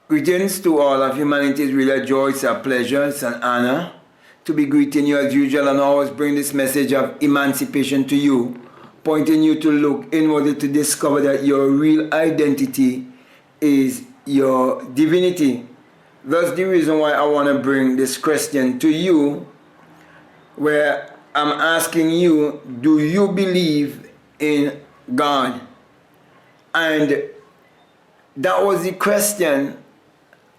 Greetings to all of humanity. It's really a joy, it's a pleasure, it's an honor to be greeting you as usual and always bring this message of emancipation to you, pointing you to look inwardly to discover that your real identity is your divinity. That's the reason why I want to bring this question to you, where I'm asking you, do you believe in God? And that was the question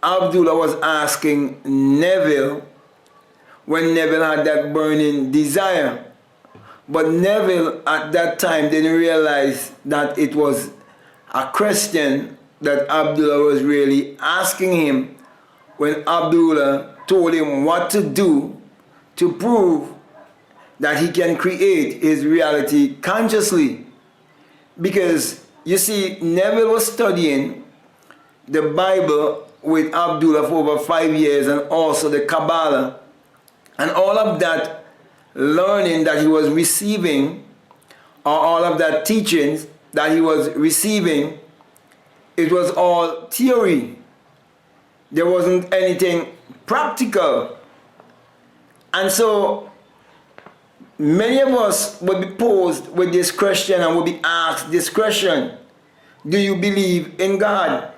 Abdullah was asking Neville when Neville had that burning desire. But Neville at that time didn't realize that it was a question that Abdullah was really asking him when Abdullah told him what to do to prove that he can create his reality consciously. Because you see, Neville was studying the Bible with Abdullah for over 5 years, and also the Kabbalah, and all of that learning that he was receiving, or all of that teachings that he was receiving, it was all theory. There wasn't anything practical. And so many of us would be posed with this question and would be asked this question: do you believe in God?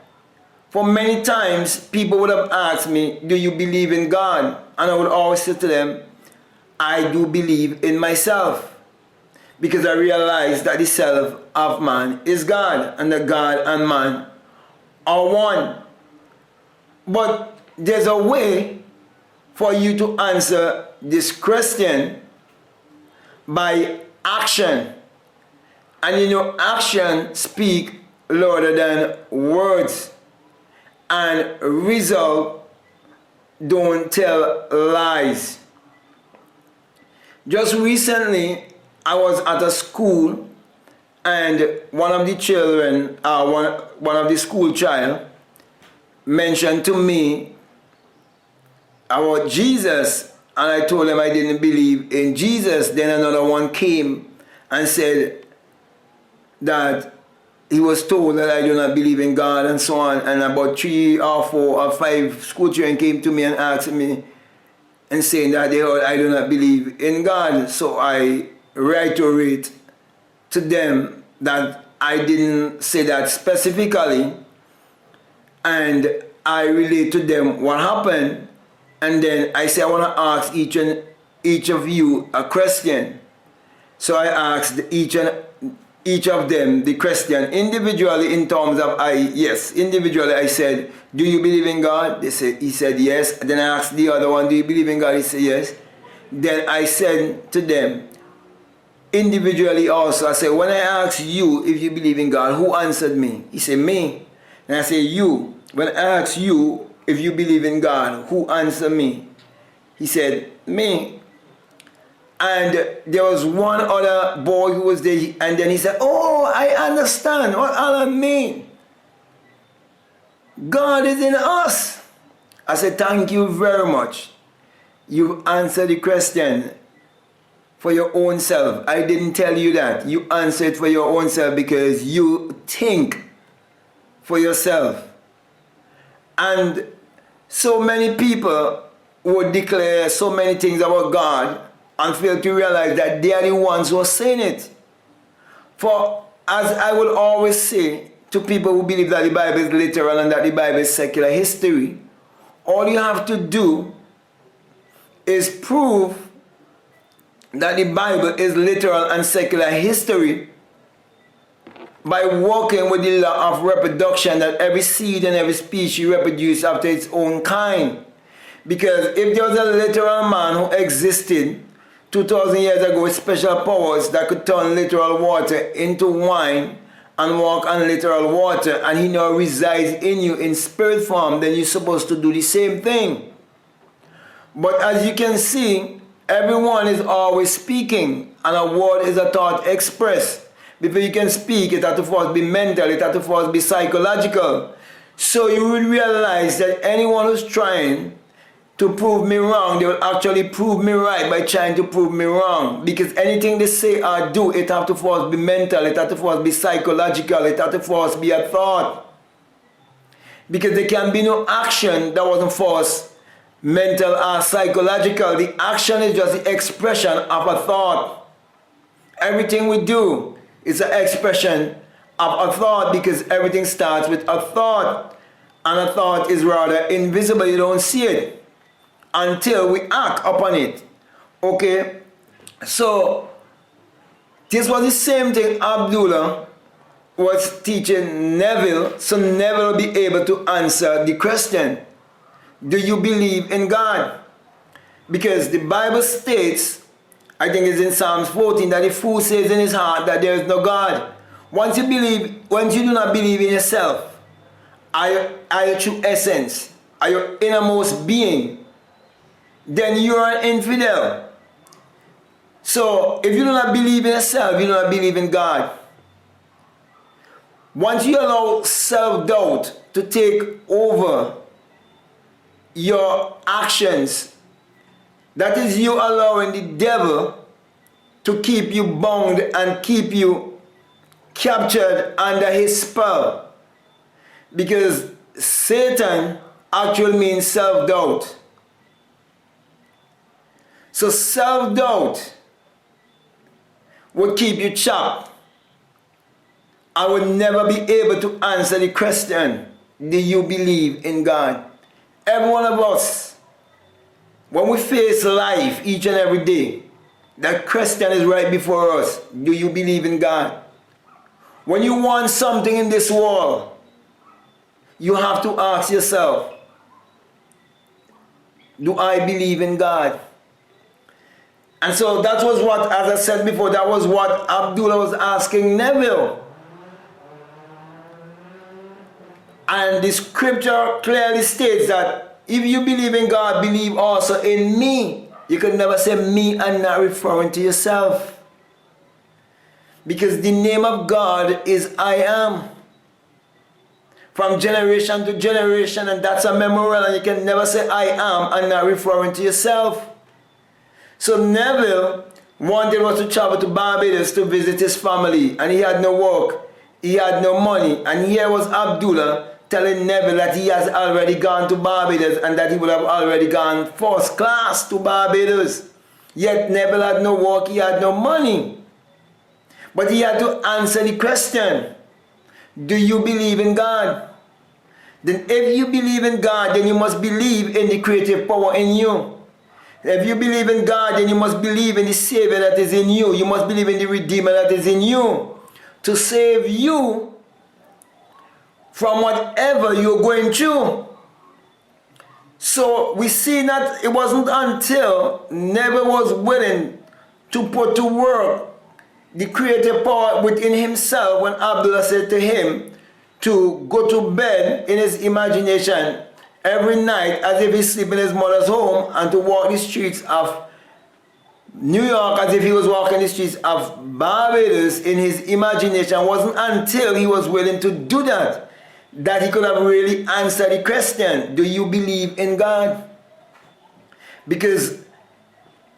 For many times, people would have asked me, do you believe in God? And I would always say to them, I do believe in myself. Because I realize that the self of man is God, and that God and man are one. But there's a way for you to answer this question by action. And you know, action speaks louder than words. And result don't tell lies. Just recently, I was at a school, and one of the children, one of the school child, mentioned to me about Jesus, and I told him I didn't believe in Jesus. Then another one came and said that he was told that I do not believe in God and so on. And about 3 or 4 or 5 school children came to me and asked me and saying that I do not believe in God. So I reiterate to them that I didn't say that specifically, and I relate to them what happened. And then I say I want to ask each of you a question. So I asked each of them the question individually, in terms of individually I said, do you believe in God? He said yes. Then I asked the other one, do you believe in God? He said yes. Then I said to them individually also, I said, when I asked you if you believe in God, who answered me? He said, me. And I said, you. When I asked you if you believe in God, who answered me? He said, me. And there was one other boy who was there, and then he said, oh, I understand what Allah mean. God is in us. I said, thank you very much. You answered the question for your own self. I didn't tell you that. You answered for your own self because you think for yourself. And so many people would declare so many things about God and fail to realize that they are the ones who are saying it. For as I will always say to people who believe that the Bible is literal and that the Bible is secular history, all you have to do is prove that the Bible is literal and secular history by working with the law of reproduction, that every seed and every species reproduces after its own kind. Because if there was a literal man who existed 2,000 years ago with special powers that could turn literal water into wine and walk on literal water, and he now resides in you in spirit form, then you're supposed to do the same thing. But as you can see, everyone is always speaking, and a word is a thought expressed. Before you can speak, it has to first be mental, it has to first be psychological. So you will realize that anyone who's trying to prove me wrong, they will actually prove me right by trying to prove me wrong. Because anything they say or do, it has to first be mental, it has to first be psychological, it has to first be a thought. Because there can be no action that wasn't forced, mental or psychological. The action is just the expression of a thought. Everything we do is an expression of a thought, because everything starts with a thought. And a thought is rather invisible. You don't see it until we act upon it. Okay? So, this was the same thing Abdullah was teaching Neville, so Neville will be able to answer the question, do you believe in God? Because the Bible states, I think it's in Psalms 14, that the fool says in his heart that there is no God. Once you do not believe in yourself, are your true essence, are your innermost being, then you are an infidel. So if you do not believe in yourself, you do not believe in God. Once you allow self-doubt to take over your actions, that is you allowing the devil to keep you bound and keep you captured under his spell. Because Satan actually means self-doubt. So self-doubt will keep you trapped. I will never be able to answer the question, do you believe in God? Every one of us, when we face life each and every day, that question is right before us. Do you believe in God? When you want something in this world, you have to ask yourself, do I believe in God? And so that was what, as I said before, that was what Abdullah was asking Neville. And the scripture clearly states that if you believe in God, believe also in me. You can never say me and not referring to yourself. Because the name of God is I am. From generation to generation, and that's a memorial, and you can never say I am and not referring to yourself. So Neville wanted us to travel to Barbados to visit his family, and he had no work, he had no money, and here was Abdullah telling Neville that he has already gone to Barbados and that he would have already gone first class to Barbados. Yet Neville had no work, he had no money. But he had to answer the question, do you believe in God? Then if you believe in God, then you must believe in the creative power in you. If you believe in God, then you must believe in the Savior that is in you. You must believe in the Redeemer that is in you to save you from whatever you're going through. So we see that it wasn't until Neville was willing to put to work the creative power within himself when Abdullah said to him to go to bed in his imagination every night as if he's sleeping in his mother's home, and to walk the streets of New York as if he was walking the streets of Barbados in his imagination. It wasn't until he was willing to do that that he could have really answered the question, do you believe in God? Because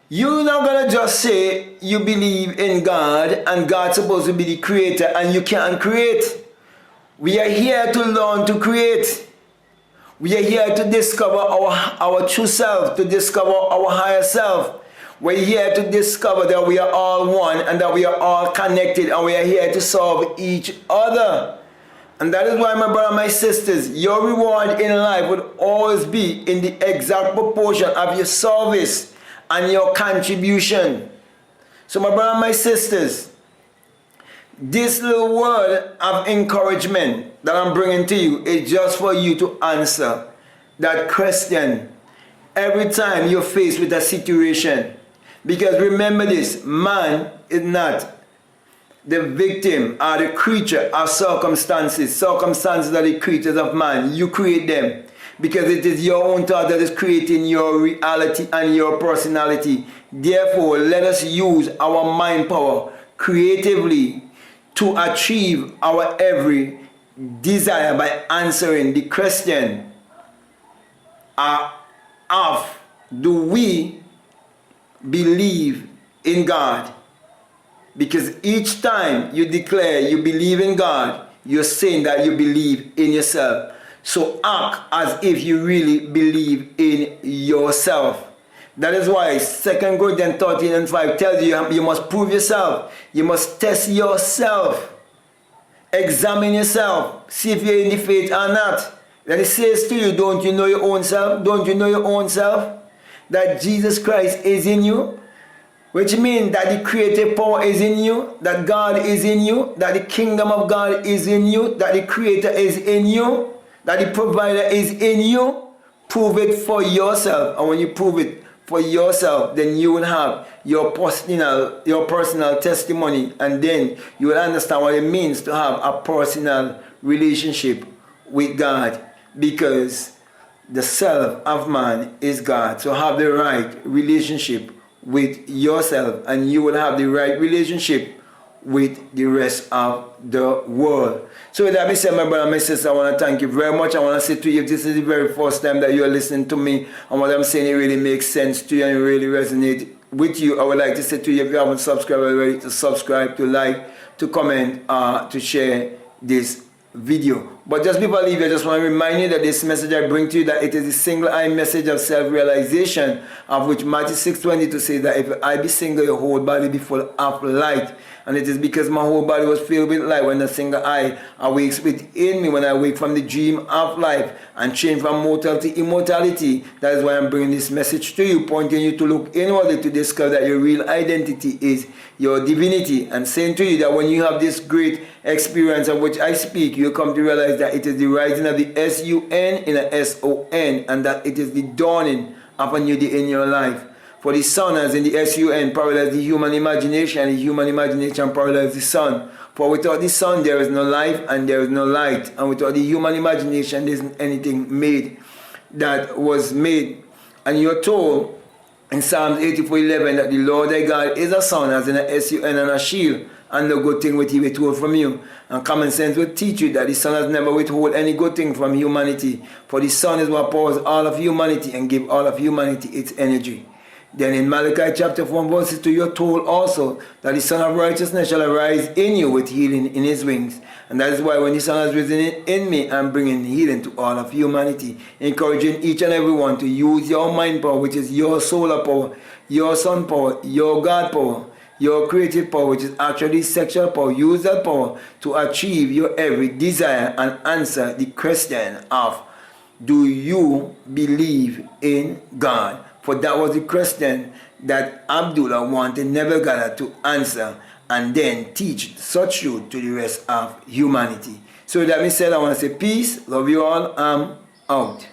you're not going to just say you believe in God and God's supposed to be the creator and you can't create. We are here to learn to create. We are here to discover our true self, to discover our higher self. We're here to discover that we are all one and that we are all connected, and we are here to serve each other. And that is why, my brother, my sisters, your reward in life would always be in the exact proportion of your service and your contribution. So, my brother, my sisters, this little word of encouragement that I'm bringing to you is just for you to answer that question every time you're faced with a situation. Because remember this, man is not the victim or the creature of circumstances. Circumstances are the creatures of man. You create them because it is your own thought that is creating your reality and your personality. Therefore, let us use our mind power creatively to achieve our every desire by answering the question of do we believe in God? Because each time you declare you believe in God, you're saying that you believe in yourself. So act as if you really believe in yourself. That is why 2 Corinthians 13 and 5 tells you you must prove yourself. You must test yourself. Examine yourself. See if you're in the faith or not. Then it says to you, don't you know your own self? Don't you know your own self? That Jesus Christ is in you? Which means that the creative power is in you, that God is in you, that the kingdom of God is in you, that the creator is in you, that the provider is in you. Prove it for yourself. And when you prove it for yourself, then you will have your personal testimony, and then you will understand what it means to have a personal relationship with God, because the self of man is God. So have the right relationship with yourself, and you will have the right relationship with the rest of the world. So with that being said, my brother and my sister, I want to thank you very much. I want to say to you, if this is the very first time that you are listening to me and what I'm saying, it really makes sense to you and it really resonates with you, I would like to say to you, if you haven't subscribed already, to subscribe, to like, to comment, to share this video. But just before I leave, I just want to remind you that this message I bring to you, that it is the single-eye message of self-realization, of which Matthew 6:22 says that if I be single, your whole body be full of light. And it is because my whole body was filled with light when the single eye awakes within me, when I wake from the dream of life and change from mortal to immortality. That is why I'm bringing this message to you, pointing you to look inwardly to discover that your real identity is your divinity, and saying to you that when you have this great experience of which I speak, you come to realize that it is the rising of the S-U-N in a S-O-N, and that it is the dawning of a new day in your life. For the sun, as in the S-U-N, parallels the human imagination, and the human imagination parallels the sun. For without the sun, there is no life and there is no light. And without the human imagination, there isn't anything made that was made. And you're told in Psalms 84:11 that the Lord thy God is a sun, as in a S-U-N, and a shield, and no good thing will he withhold from you. And common sense will teach you that the sun has never withhold any good thing from humanity. For the sun is what powers all of humanity and gives all of humanity its energy. Then in Malachi chapter 4 verse 2, you're told also that the Son of Righteousness shall arise in you with healing in his wings. And that is why when the Son has risen in me, I'm bringing healing to all of humanity, encouraging each and every one to use your mind power, which is your solar power, your sun power, your God power, your creative power, which is actually sexual power. Use that power to achieve your every desire and answer the question of, do you believe in God? For that was the question that Abdullah wanted Neville Goddard to answer, and then teach such truth to the rest of humanity. So with that being said, I want to say peace, love you all, I'm out.